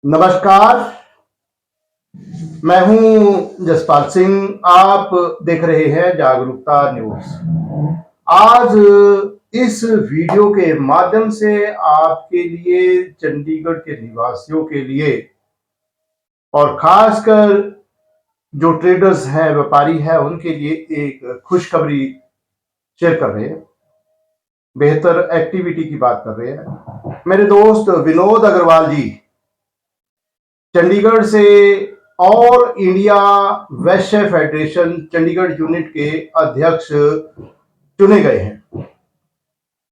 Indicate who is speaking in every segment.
Speaker 1: नमस्कार, मैं हूं जसपाल सिंह। आप देख रहे हैं जागरूकता न्यूज। आज इस वीडियो के माध्यम से आपके लिए, चंडीगढ़ के निवासियों के लिए और खासकर जो ट्रेडर्स हैं, व्यापारी हैं, उनके लिए एक खुशखबरी शेयर कर रहे हैं। बेहतर एक्टिविटी की बात कर रहे हैं। मेरे दोस्त विनोद अग्रवाल जी चंडीगढ़ से ऑल इंडिया वैश्य फेडरेशन चंडीगढ़ यूनिट के अध्यक्ष चुने गए हैं।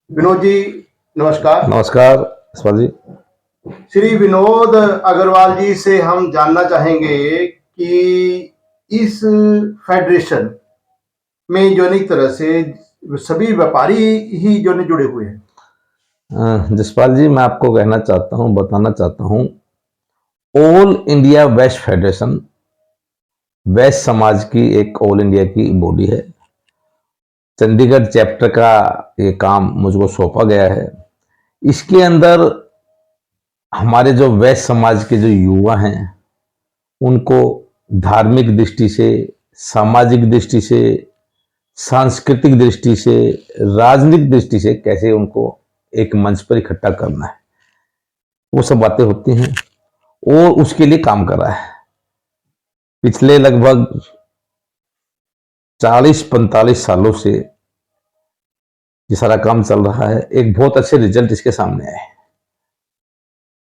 Speaker 1: विनोद जी नमस्कार।
Speaker 2: नमस्कार यशपाल जी।
Speaker 1: श्री विनोद अग्रवाल जी से हम जानना चाहेंगे कि इस फेडरेशन में जो एक तरह से सभी व्यापारी ही जो जुड़े हुए हैं।
Speaker 2: जसपाल जी, मैं आपको कहना चाहता हूं, बताना चाहता हूं, ऑल इंडिया वैश्य फेडरेशन वैश्य समाज की एक ऑल इंडिया की बॉडी है। चंडीगढ़ चैप्टर का ये काम मुझको सौंपा गया है। इसके अंदर हमारे जो वैश्य समाज के जो युवा हैं उनको धार्मिक दृष्टि से, सामाजिक दृष्टि से, सांस्कृतिक दृष्टि से, राजनीतिक दृष्टि से कैसे उनको एक मंच पर इकट्ठा करना है, वो सब बातें होती हैं और उसके लिए काम कर रहा है। पिछले लगभग 40-45 सालों से ये सारा काम चल रहा है। एक बहुत अच्छे रिजल्ट इसके सामने आए।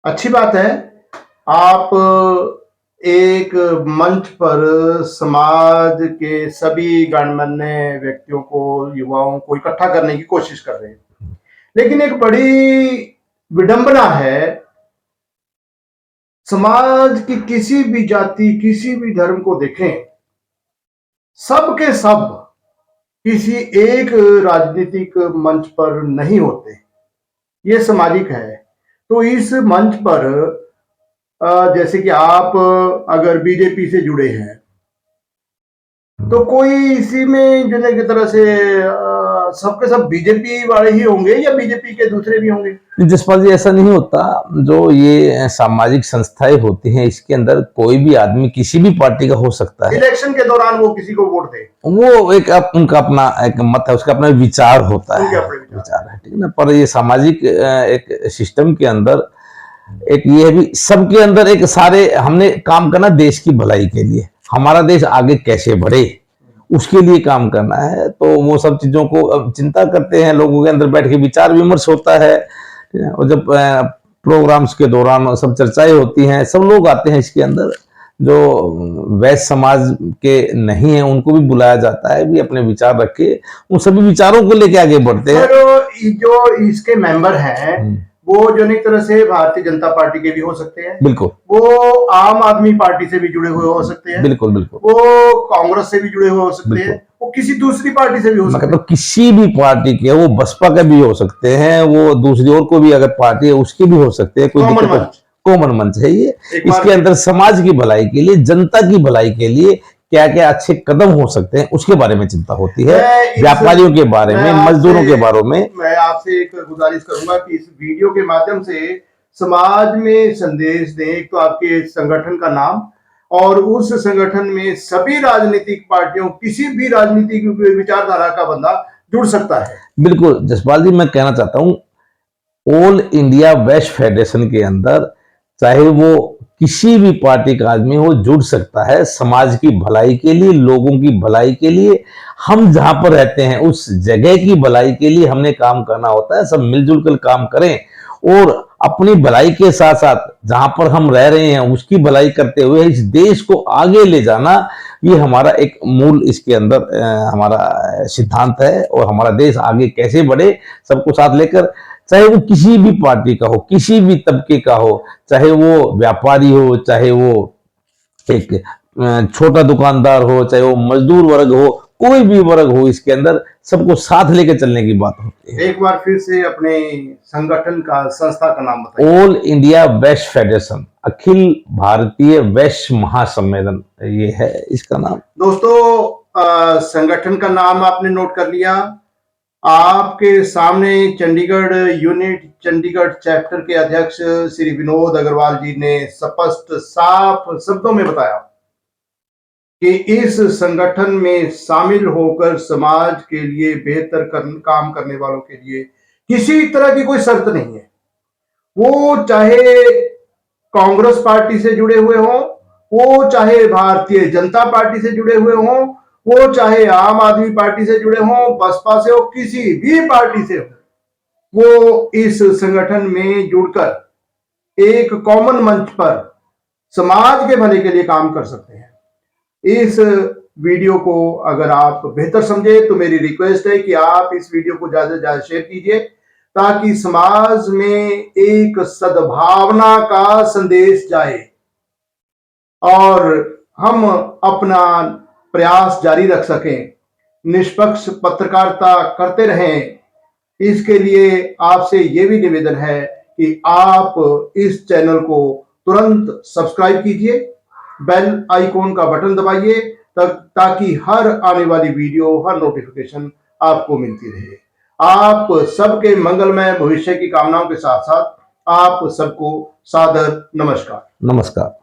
Speaker 1: अच्छी बात है, आप एक मंच पर समाज के सभी गणमान्य व्यक्तियों को, युवाओं को इकट्ठा करने की कोशिश कर रहे हैं। लेकिन एक बड़ी विडंबना है, समाज की किसी भी जाति, किसी भी धर्म को देखें, सब के सब किसी एक राजनीतिक मंच पर नहीं होते। ये सामाजिक है। तो इस मंच पर जैसे कि आप अगर बीजेपी से जुड़े हैं तो कोई इसी में जो की तरह से सबके सब बीजेपी वाले ही होंगे या बीजेपी के दूसरे भी होंगे?
Speaker 2: जसपाल जी, ऐसा नहीं होता। जो ये सामाजिक संस्थाएं होती हैं, इसके अंदर कोई भी आदमी किसी भी पार्टी का हो सकता है।
Speaker 1: इलेक्शन के दौरान वो किसी को वोट दे,
Speaker 2: वो एक उनका अपना एक मत है, उसका अपना विचार होता है, विचार है, ठीक है ना। पर ये सामाजिक एक सिस्टम के अंदर एक ये है भी, सबके अंदर एक सारे हमने काम करना देश की भलाई के लिए, हमारा देश आगे कैसे बढ़े उसके लिए काम करना है। तो वो सब चीजों को चिंता करते हैं, लोगों के अंदर बैठ के विचार विमर्श होता है। और जब प्रोग्राम्स के दौरान सब चर्चाएं होती हैं, सब लोग आते हैं इसके अंदर। जो वैश्य समाज के नहीं है उनको भी बुलाया जाता है, भी अपने विचार रख के उन सभी विचारों को लेके आगे बढ़ते हैं।
Speaker 1: जो इसके मेंबर हैं वो जो एक तरह से भारतीय जनता पार्टी के भी हो सकते हैं,
Speaker 2: बिल्कुल,
Speaker 1: वो आम आदमी पार्टी से भी जुड़े हुए हो सकते हैं,
Speaker 2: बिल्कुल बिल्कुल,
Speaker 1: वो कांग्रेस से भी जुड़े हुए हो सकते हैं, वो किसी दूसरी पार्टी से भी हो सकते हैं।
Speaker 2: मतलब किसी भी पार्टी के, वो बसपा के भी हो सकते हैं, वो दूसरी और कोई भी अगर पार्टी है उसके भी हो सकते हैं। कोई कॉमन मंच है ये। इसके अंदर समाज की भलाई के लिए, जनता की भलाई के लिए क्या क्या अच्छे कदम हो सकते हैं उसके बारे में चिंता होती है, व्यापारियों के बारे में, मजदूरों के बारे में।
Speaker 1: मैं आपसे एक गुजारिश करूंगा कि इस वीडियो के माध्यम से समाज में संदेश दें। एक तो आपके संगठन का नाम, और उस संगठन में सभी राजनीतिक पार्टियों, किसी भी राजनीतिक विचारधारा का बंदा जुड़ सकता है।
Speaker 2: बिल्कुल जसपाल जी, मैं कहना चाहता हूं, ऑल इंडिया वैश्य फेडरेशन के अंदर चाहे वो किसी भी पार्टी का आदमी हो, जुड़ सकता है। समाज की भलाई के लिए, लोगों की भलाई के लिए, हम जहां पर रहते हैं उस जगह की भलाई के लिए हमने काम करना होता है। सब मिलजुल कर काम करें और अपनी भलाई के साथ साथ जहां पर हम रह रहे हैं उसकी भलाई करते हुए इस देश को आगे ले जाना, ये हमारा एक मूल इसके अंदर हमारा सिद्धांत है। और हमारा देश आगे कैसे बढ़े, सबको साथ लेकर, चाहे वो किसी भी पार्टी का हो, किसी भी तबके का हो, चाहे वो व्यापारी हो, चाहे वो एक छोटा दुकानदार हो, चाहे वो मजदूर वर्ग हो, कोई भी वर्ग हो, इसके अंदर सबको साथ लेकर चलने की बात होती है।
Speaker 1: एक बार फिर से अपने संगठन का, संस्था का नाम बताइए।
Speaker 2: ऑल इंडिया वैश्य फेडरेशन, अखिल भारतीय वैश्य महासम्मेलन, ये है इसका नाम।
Speaker 1: दोस्तों, संगठन का नाम आपने नोट कर लिया। आपके सामने चंडीगढ़ यूनिट चंडीगढ़ चैप्टर के अध्यक्ष श्री विनोद अग्रवाल जी ने स्पष्ट साफ शब्दों में बताया कि इस संगठन में शामिल होकर समाज के लिए बेहतर काम करने वालों के लिए किसी तरह की कोई शर्त नहीं है। वो चाहे कांग्रेस पार्टी से जुड़े हुए हों, वो चाहे भारतीय जनता पार्टी से जुड़े हुए हों, वो चाहे आम आदमी पार्टी से जुड़े हों, बसपा से हो, किसी भी पार्टी से हो, वो इस संगठन में जुड़कर एक कॉमन मंच पर समाज के भले के लिए काम कर सकते हैं। इस वीडियो को अगर आप बेहतर समझे तो मेरी रिक्वेस्ट है कि आप इस वीडियो को ज्यादा से ज्यादा शेयर कीजिए, ताकि समाज में एक सद्भावना का संदेश जाए और हम अपना प्रयास जारी रख सकें, निष्पक्ष पत्रकारिता करते रहें। इसके लिए आपसे यह भी निवेदन है कि आप इस चैनल को तुरंत सब्सक्राइब कीजिए, बेल आइकॉन का बटन दबाइए ताकि हर आने वाली वीडियो, हर नोटिफिकेशन आपको मिलती रहे। आप सबके मंगलमय भविष्य की कामनाओं के साथ साथ आप सबको सादर नमस्कार।
Speaker 2: नमस्कार।